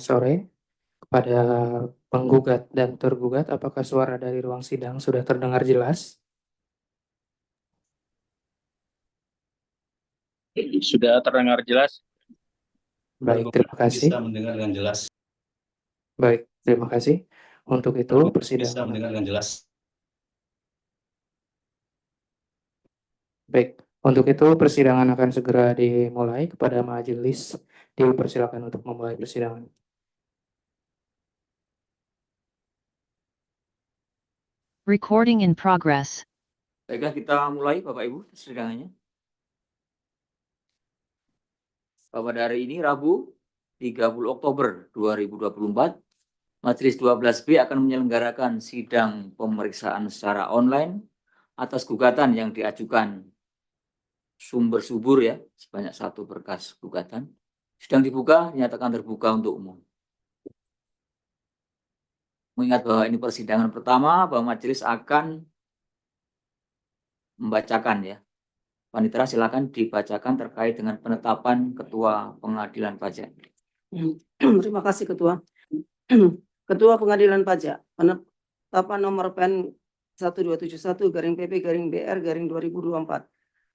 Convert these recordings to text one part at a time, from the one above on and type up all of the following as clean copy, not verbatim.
Sore kepada penggugat dan tergugat, apakah suara dari ruang sidang sudah terdengar jelas? Sudah terdengar jelas. Baik, terima kasih. Bisa mendengar dengan jelas. Baik, terima kasih. Untuk itu Bisa persidangan. mendengar dengan jelas. Baik, untuk itu persidangan akan segera dimulai. Kepada majelis dipersilakan untuk memulai persidangan. Recording in progress. Baiklah, kita mulai Bapak Ibu persidangannya. Pada hari ini Rabu 30 Oktober 2024, Majelis 12B akan menyelenggarakan sidang pemeriksaan secara online atas gugatan yang diajukan Sumber Subur ya, sebanyak 1 berkas gugatan. Sidang dibuka, dinyatakan terbuka untuk umum. Mengingat bahwa ini persidangan pertama, bahwa majelis akan membacakan ya. Panitera silakan dibacakan terkait dengan penetapan Ketua Pengadilan Pajak. Terima kasih Ketua. Ketua Pengadilan Pajak, penetapan nomor PEN 1271/PP/BR/2024.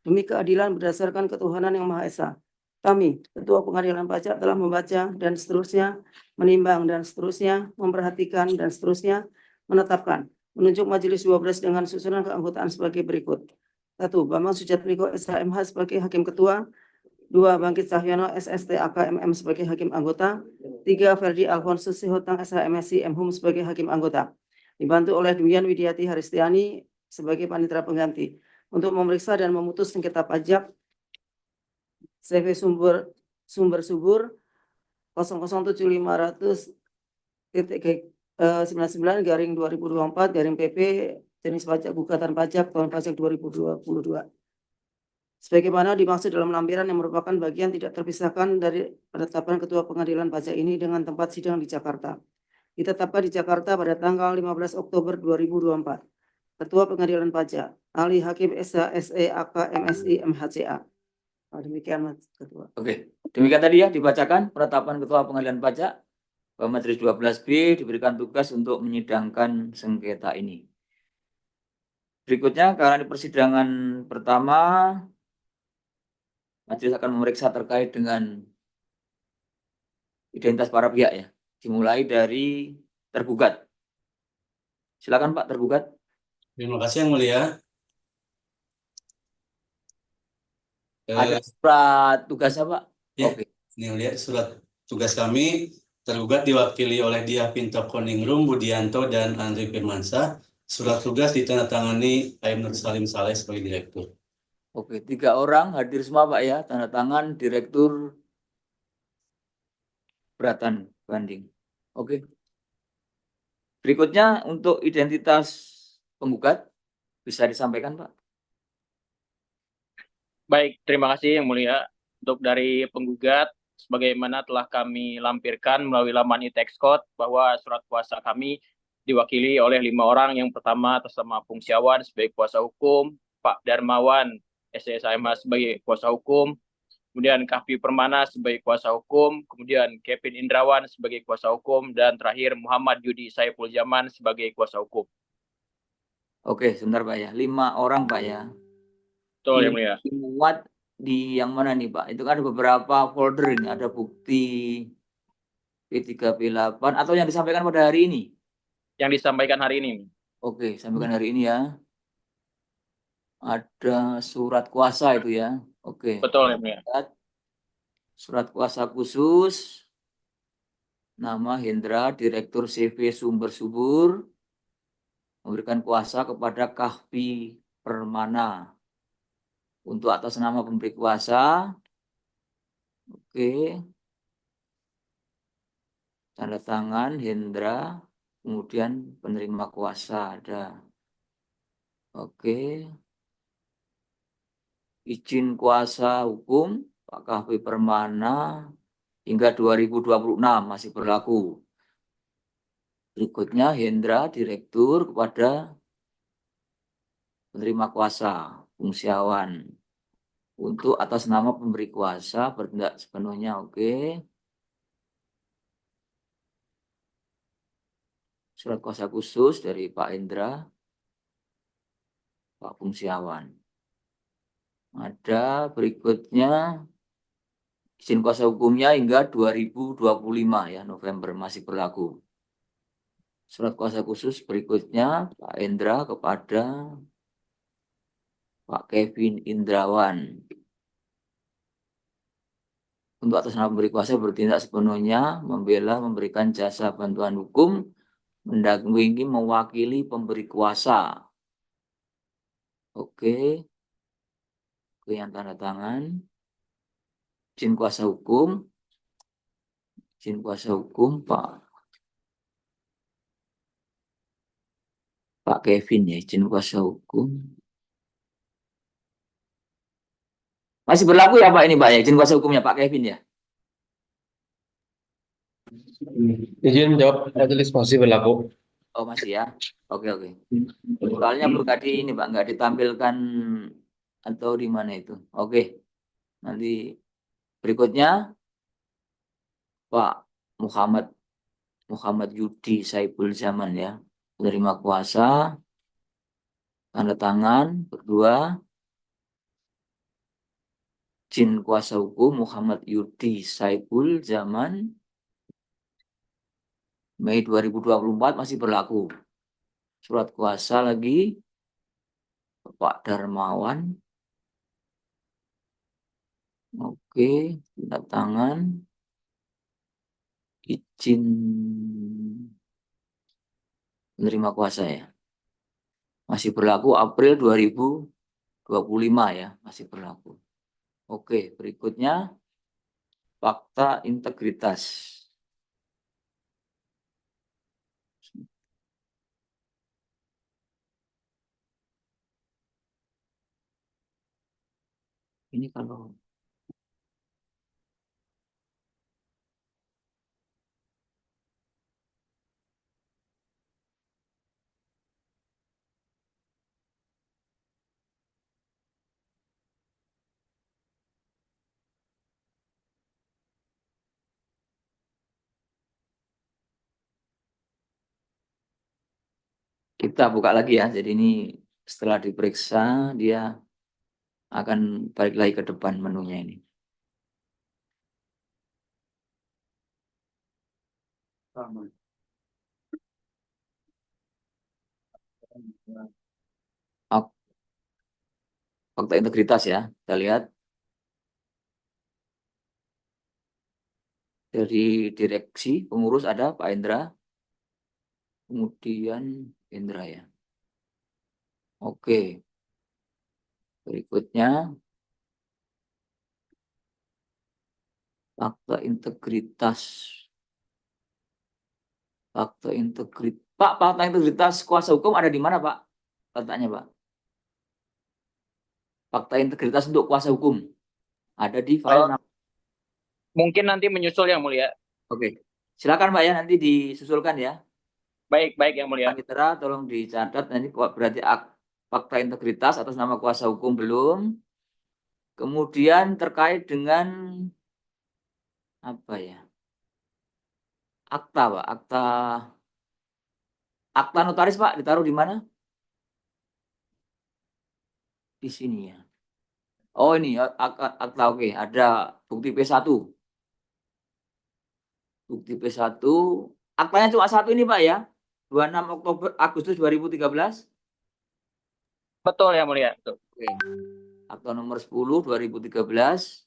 Demi keadilan berdasarkan ketuhanan yang Maha Esa. Kami, Ketua Pengadilan Pajak, telah membaca dan seterusnya, menimbang dan seterusnya, memperhatikan dan seterusnya, menetapkan, menunjuk Majelis 12 dengan susunan keanggotaan sebagai berikut. 1. Bambang Sujatmiko SHMH sebagai Hakim Ketua. 2. Bangkit Cahyono SST AKMM sebagai Hakim Anggota. 3. Ferdi Alfonsus Sihotang SHMSI MHUM sebagai Hakim Anggota. Dibantu oleh Dwian Widiati Haristiani sebagai panitera pengganti untuk memeriksa dan memutus sengketa pajak CV Sumber Subur 007.500.99/2024 jenis pajak gugatan pajak tahun pajak 2022. Sebagaimana dimaksud dalam lampiran yang merupakan bagian tidak terpisahkan dari penetapan Ketua Pengadilan Pajak ini dengan tempat sidang di Jakarta. Ditetapkan di Jakarta pada tanggal 15 Oktober 2024. Ketua Pengadilan Pajak, ahli Hakim SH SE AK MSI MHCA. Demikian Mas Ketua. Oke, demikian tadi ya dibacakan penetapan Ketua Pengadilan Pajak. Majelis 12B diberikan tugas untuk menyidangkan sengketa ini. Berikutnya, karena di persidangan pertama, majelis akan memeriksa terkait dengan identitas para pihak ya. Dimulai dari tergugat. Silakan Pak tergugat. Terima kasih Yang Mulia. Ada surat tugasnya Pak? Ya, Oke. Yang Mulia, surat tugas kami tergugat diwakili oleh Dia Pinto Koningrum, Budianto, dan Andri Firmansyah. Surat tugas ditandatangani Aim Nur Salim Saleh sebagai direktur. Oke, 3 orang hadir semua Pak ya, tanda tangan Direktur Beratan Banding. Oke. Berikutnya untuk identitas penggugat bisa disampaikan Pak. Baik, terima kasih Yang Mulia. Untuk dari penggugat, sebagaimana telah kami lampirkan melalui laman e-Texcode bahwa surat kuasa kami diwakili oleh 5 orang. Yang pertama atas nama Pungsiawan sebagai kuasa hukum, Pak Darmawan SSHMH sebagai kuasa hukum, kemudian Kahfi Permana sebagai kuasa hukum, kemudian Kevin Indrawan sebagai kuasa hukum, dan terakhir Muhammad Yudi Saiful Zaman sebagai kuasa hukum. Oke, sebentar Pak ya. 5 orang Pak ya. Betul Yang Ini Mulia. dimuat di yang mana nih Pak? Itu kan ada beberapa folder ini, ada bukti P3, P8 atau yang disampaikan pada hari ini? Yang disampaikan hari ini. Oke, sampaikan hari ini ya. Ada surat kuasa itu ya. Oke. Betul Yang Mulia. Surat kuasa khusus. Nama Hendra, Direktur CV Sumber Subur. Memberikan kuasa kepada Kahfi Permana. Untuk atas nama pemberi kuasa. Oke. Tanda tangan Hendra. Kemudian penerima kuasa ada. Oke. Izin kuasa hukum Pak Kahfi Permana hingga 2026 masih berlaku. Berikutnya Hendra Direktur kepada penerima kuasa Pungsiawan untuk atas nama pemberi kuasa bertindak sepenuhnya. Oke. surat kuasa khusus dari Pak Hendra, Pak Fungsiawan. Ada berikutnya izin kuasa hukumnya hingga 2025 ya, November masih berlaku. Surat kuasa khusus berikutnya Pak Hendra kepada Pak Kevin Indrawan. Untuk atas nama pemberi kuasa bertindak sepenuhnya, membela, memberikan jasa bantuan hukum, mendampingi, mewakili pemberi kuasa. Oke. Oke, yang tanda tangan. Izin kuasa hukum. Izin kuasa hukum Pak Kevin ya, izin kuasa hukum. Masih berlaku ya Pak ini Pak ya, izin kuasa hukumnya Pak Kevin ya? Izin menjawab majelis masih berlaku. Oh masih ya, oke. Soalnya ini Pak, nggak ditampilkan atau di mana itu. Oke, nanti berikutnya Pak Muhammad Yudi Saiful Zaman ya, menerima kuasa, tanda tangan berdua. Izin kuasa hukum Muhammad Yudi Saiful Zaman Mei 2024 masih berlaku. Surat kuasa lagi Pak Darmawan. Oke, tanda tangan. Izin menerima kuasa ya. Masih berlaku April 2025 ya, masih berlaku. Oke, berikutnya fakta integritas. Ini kalau kita buka lagi ya. Jadi ini setelah diperiksa dia akan balik lagi ke depan menunya ini. Fakta integritas ya, kita lihat dari direksi pengurus ada Pak Hendra, kemudian Hendra ya. Oke, berikutnya fakta integritas. Fakta integritas. Pak, fakta integritas kuasa hukum ada di mana Pak? Letaknya Pak. Fakta integritas untuk kuasa hukum ada di file. Mungkin nanti menyusul Yang Mulia. Oke, silakan Pak ya, nanti disusulkan ya. Baik Yang Mulia. Pak Mitra, tolong dicatat nanti berarti fakta integritas atas nama kuasa hukum belum. Kemudian terkait dengan apa ya? Akta Pak, akta notaris Pak ditaruh di mana? Di sini ya. Oh ini akta, oke, ada bukti P1. Bukti P1, aktanya cuma satu ini Pak ya, 26 Agustus 2013. Betul Yang Mulia. Betul. Oke. Akta nomor 10 2013.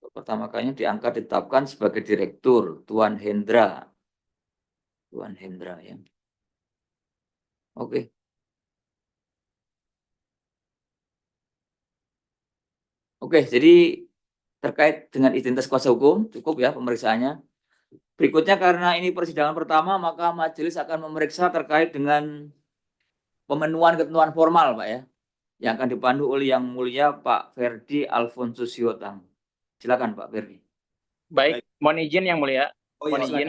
Pertama kalinya diangkat ditetapkan sebagai direktur Tuan Hendra. Tuan Hendra ya. Oke. Oke, jadi terkait dengan identitas kuasa hukum cukup ya pemeriksaannya. Berikutnya karena ini persidangan pertama maka majelis akan memeriksa terkait dengan pemenuhan ketentuan formal Pak ya, yang akan dipandu oleh Yang Mulia Pak Ferdi Alfonsus Sihotam. Silakan Pak Ferdi. Baik, mohon izin Yang Mulia. Mohon izin.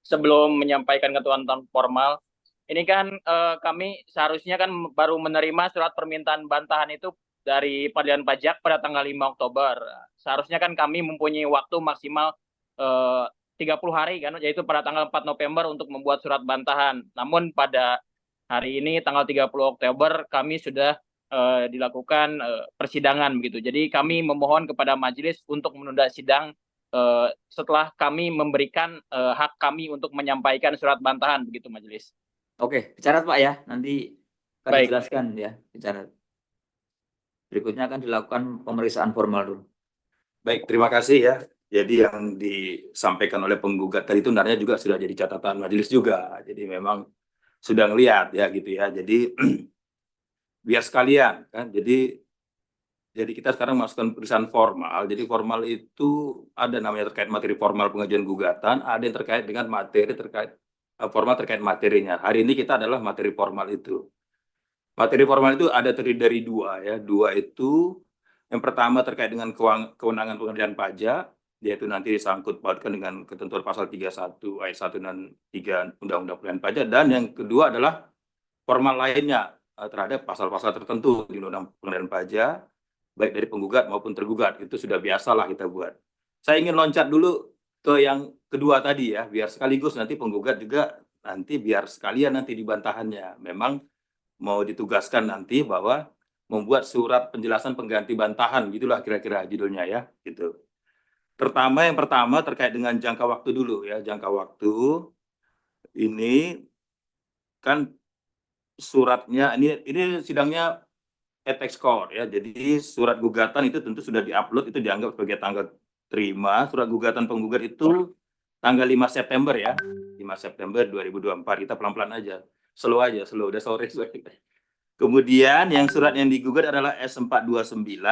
Sebelum menyampaikan ketentuan formal, ini kan kami seharusnya kan baru menerima surat permintaan bantahan itu dari Pengadilan Pajak pada tanggal 5 Oktober. Seharusnya kan kami mempunyai waktu maksimal 30 hari kan, yaitu pada tanggal 4 November untuk membuat surat bantahan. Namun pada hari ini tanggal 30 Oktober kami sudah dilakukan persidangan begitu. Jadi kami memohon kepada majelis untuk menunda sidang setelah kami memberikan hak kami untuk menyampaikan surat bantahan begitu majelis. Oke, bicara Pak ya, nanti akan Baik. dijelaskan ya, bicara. Berikutnya akan dilakukan pemeriksaan formal dulu. Baik, terima kasih ya. Jadi yang disampaikan oleh penggugat tadi itu sebenarnya juga sudah jadi catatan majelis juga. Jadi memang sudah ngelihat ya gitu ya. Jadi biar sekalian kan. Jadi kita sekarang masukkan pemeriksaan formal. Jadi formal itu ada namanya terkait materi formal pengajuan gugatan, ada yang terkait dengan materi terkait formal terkait materinya. Hari ini kita adalah materi formal itu. Materi formal itu ada terdiri dari dua ya. Dua itu yang pertama terkait dengan kewenangan pengadilan pajak, yaitu nanti disangkut pautkan dengan ketentuan pasal 31 ayat 1 dan 3 Undang-Undang Pengadilan Pajak. Dan yang kedua adalah formal lainnya terhadap pasal-pasal tertentu di Undang-Undang Pengadilan Pajak, baik dari penggugat maupun tergugat. Itu sudah biasalah kita buat. Saya ingin loncat dulu ke yang kedua tadi ya, biar sekaligus nanti penggugat juga nanti biar sekalian nanti di bantahannya. Memang mau ditugaskan nanti bahwa membuat surat penjelasan pengganti bantahan, gitulah kira-kira judulnya ya, gitu. Yang pertama terkait dengan jangka waktu dulu ya, jangka waktu ini kan suratnya ini sidangnya etex court ya, jadi surat gugatan itu tentu sudah diupload, itu dianggap sebagai tanggal terima. Surat gugatan penggugat itu tanggal 5 September ya, 5 September 2024. Kita pelan-pelan aja, slow, udah sore. Kemudian yang surat yang digugat adalah S429,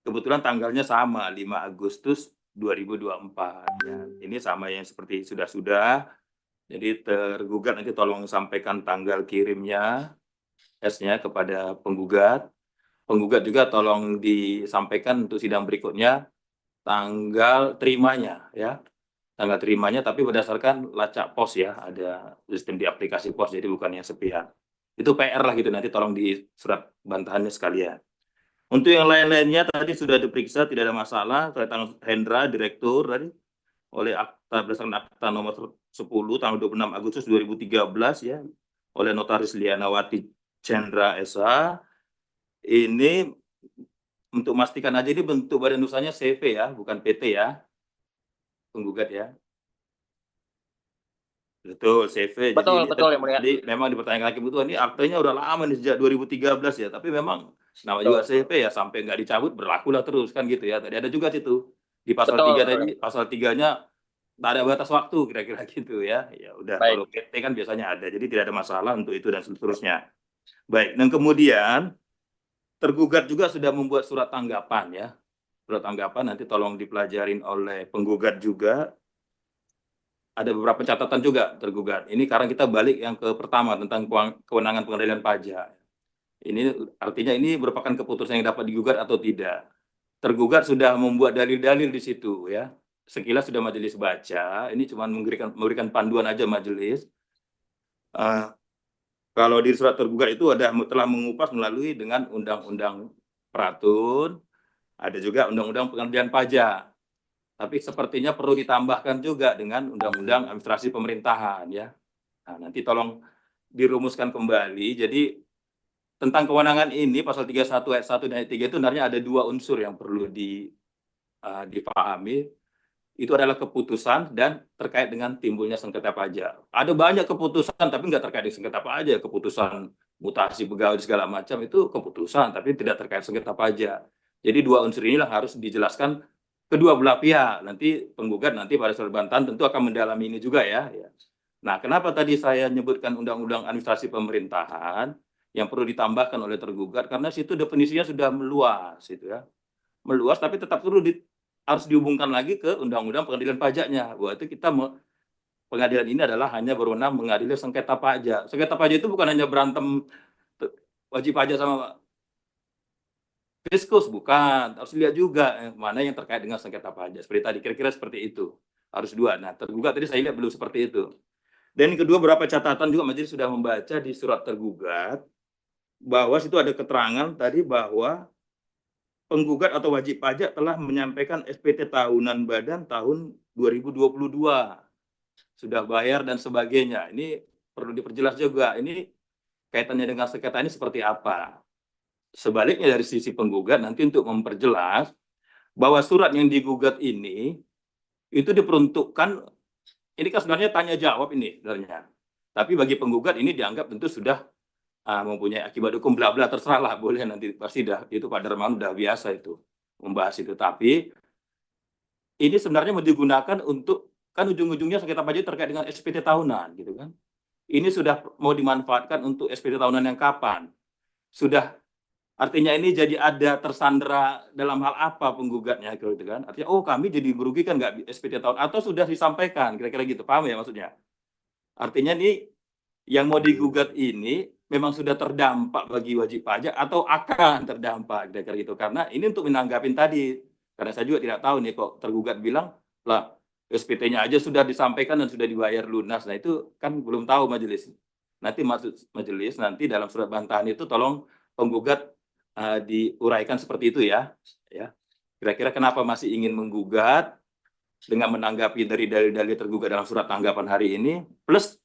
kebetulan tanggalnya sama, 5 Agustus 2024. Ya, ini sama yang seperti sudah-sudah. Jadi tergugat nanti tolong sampaikan tanggal kirimnya, S-nya kepada penggugat. Penggugat juga tolong disampaikan untuk sidang berikutnya tanggal terimanya ya. Tanggal terimanya tapi berdasarkan lacak pos ya, ada sistem di aplikasi pos, jadi bukan yang sepihak. Itu PR lah gitu, nanti tolong di surat bantahannya sekalian. Untuk yang lain-lainnya tadi sudah diperiksa, tidak ada masalah. Tentang Hendra, direktur tadi, oleh akta berdasarkan akta nomor 10 tanggal 26 Agustus 2013 ya, oleh Notaris Lianawati Chandra S.A. Ini untuk memastikan aja, ini bentuk badan usahanya CV ya, bukan PT ya, penggugat ya. Betul, CV. Betul, Jadi betul ya mulia. Jadi memang dipertanyakan lagi kebutuhan, ini aktenya udah lama nih, sejak 2013 ya, tapi memang nama juga CV ya, sampai nggak dicabut berlakulah terus kan gitu ya. Tadi ada juga situ di pasal Betul, 3 tadi, pasal 3-nya tak ada batas waktu kira-kira gitu ya. Ya udah, Baik. kalau PT kan biasanya ada, jadi tidak ada masalah untuk itu dan seterusnya. Baik, dan kemudian tergugat juga sudah membuat surat tanggapan ya. Surat tanggapan nanti tolong dipelajarin oleh penggugat juga. Ada beberapa catatan juga tergugat. Ini karena kita balik yang ke pertama tentang kewenangan pengadilan pajak. Ini artinya ini merupakan keputusan yang dapat digugat atau tidak. Tergugat sudah membuat dalil-dalil di situ ya. Sekilas sudah majelis baca. Ini cuma memberikan panduan aja majelis. Kalau di surat tergugat itu telah mengupas melalui dengan undang-undang Peratun, ada juga undang-undang pengadilan pajak. Tapi sepertinya perlu ditambahkan juga dengan undang-undang administrasi pemerintahan ya. Nah, nanti tolong dirumuskan kembali. Jadi tentang kewenangan ini pasal 31 ayat 1 dan ayat 3 itu sebenarnya ada dua unsur yang perlu dipahami. Itu adalah keputusan dan terkait dengan timbulnya sengketa pajak. Ada banyak keputusan tapi nggak terkait dengan sengketa pajak. Keputusan mutasi pegawai segala macam itu keputusan tapi tidak terkait sengketa pajak. Jadi dua unsur inilah harus dijelaskan kedua belah pihak. Nanti penggugat nanti pada surat bantahan tentu akan mendalami ini juga ya. Nah, kenapa tadi saya menyebutkan undang-undang administrasi pemerintahan yang perlu ditambahkan oleh tergugat, karena situ definisinya sudah meluas itu ya. Meluas tapi tetap perlu harus dihubungkan lagi ke undang-undang pengadilan pajaknya. Bahwa itu pengadilan ini adalah hanya berwenang mengadili sengketa pajak. Sengketa pajak itu bukan hanya berantem wajib pajak sama fiskus, bukan. Harus lihat juga mana yang terkait dengan sengketa pajak. Seperti tadi, kira-kira seperti itu. Harus dua. Nah, tergugat tadi saya lihat belum seperti itu. Dan yang kedua, beberapa catatan juga majelis sudah membaca di surat tergugat, bahwa situ ada keterangan tadi bahwa penggugat atau wajib pajak telah menyampaikan SPT tahunan badan tahun 2022. Sudah bayar dan sebagainya. Ini perlu diperjelas juga. Ini kaitannya dengan sengketa ini seperti apa. Sebaliknya dari sisi penggugat nanti untuk memperjelas bahwa surat yang digugat ini itu diperuntukkan, ini kan sebenarnya tanya jawab ini sebenarnya. Tapi bagi penggugat ini dianggap tentu sudah mempunyai akibat hukum bla bla, terserah lah, boleh nanti pasti dah itu Pak Darmawan udah biasa itu membahas itu. Tapi ini sebenarnya mau digunakan untuk, kan ujung-ujungnya sengketa pajak terkait dengan SPT tahunan gitu kan. Ini sudah mau dimanfaatkan untuk SPT tahunan yang kapan? Sudah, artinya ini jadi ada tersandera dalam hal apa penggugatnya gitu kan? Artinya oh kami jadi merugikan nggak SPT tahun, atau sudah disampaikan kira-kira gitu, paham ya maksudnya? Artinya nih yang mau digugat ini memang sudah terdampak bagi wajib pajak atau akan terdampak kira-kira gitu. Karena ini untuk menanggapin tadi, karena saya juga tidak tahu nih kok tergugat bilang lah SPT-nya aja sudah disampaikan dan sudah dibayar lunas. Nah itu kan belum tahu majelis. Nanti maksud majelis nanti dalam surat bantahan itu tolong penggugat diuraikan seperti itu ya. Kira-kira kenapa masih ingin menggugat dengan menanggapi dari dalil-dalil tergugat dalam surat tanggapan hari ini, plus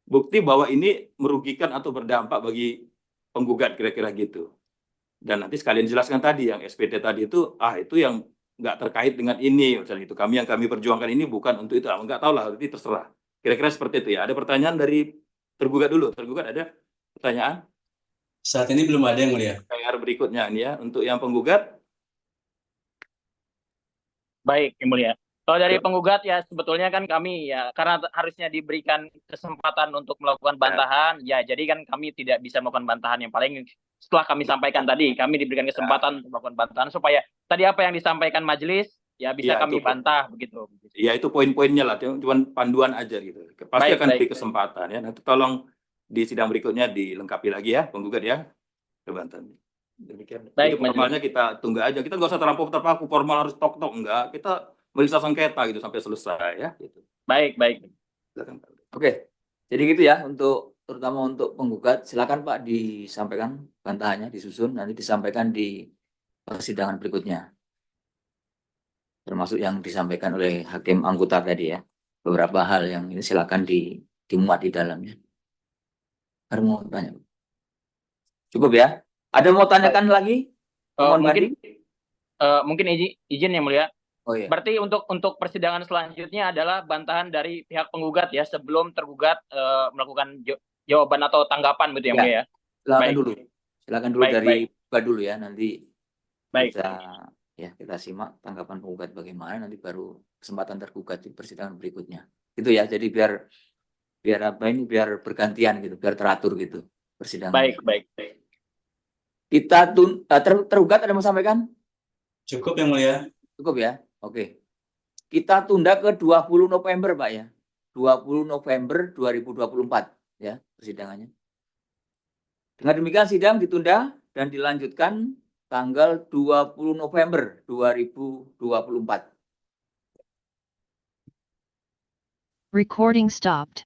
bukti bahwa ini merugikan atau berdampak bagi penggugat kira-kira gitu. Dan nanti sekalian jelaskan tadi yang SPT tadi itu, itu yang nggak terkait dengan ini, misalnya itu kami perjuangkan ini bukan untuk itu, nggak tahu lah, nanti terserah. Kira-kira seperti itu ya. Ada pertanyaan dari tergugat dulu, tergugat ada pertanyaan? Saat ini belum ada yang mulia. PR berikutnya ini ya, untuk yang penggugat. Baik, Yang Mulia. Kalau dari penggugat ya sebetulnya kan kami ya karena harusnya diberikan kesempatan untuk melakukan bantahan, ya jadi kan kami tidak bisa melakukan bantahan, yang paling setelah kami sampaikan tadi kami diberikan kesempatan untuk melakukan bantahan supaya tadi apa yang disampaikan majelis ya bisa kami bantah begitu. Ya itu poin-poinnya lah, cuma panduan aja gitu. Pasti akan diberi kesempatan ya. Nanti tolong di sidang berikutnya dilengkapi lagi ya penggugat ya. Kebantahan. Demikian. Itu formalnya kita tunggu aja. Kita nggak usah terpaku formal harus tok-tok, enggak. Kita meriksa sengketa gitu sampai selesai ya. Gitu. Baik. Oke, jadi gitu ya untuk terutama untuk penggugat. Silakan Pak disampaikan bantahannya, disusun nanti disampaikan di persidangan berikutnya. Termasuk yang disampaikan oleh hakim anggota tadi ya. Beberapa hal yang ini silakan dimuat di dalamnya. Ada mau tanya? Cukup ya? Ada mau tanyakan lagi? Mungkin izin Yang Mulia. Oh iya. Berarti untuk persidangan selanjutnya adalah bantahan dari pihak penggugat ya sebelum tergugat melakukan jawaban atau tanggapan begitu Yang Mulia ya. Silakan dulu dari penggugat dulu ya, nanti baik. Kita simak tanggapan penggugat bagaimana, nanti baru kesempatan tergugat di persidangan berikutnya. Itu ya, jadi biar biar bergantian gitu, biar teratur gitu persidangan. Baik. Kita tergugat ada mau sampaikan? Cukup Yang Mulia. Cukup ya. Oke. Kita tunda ke 20 November, Pak ya. 20 November 2024 ya persidangannya. Dengan demikian sidang ditunda dan dilanjutkan tanggal 20 November 2024. Recording stopped.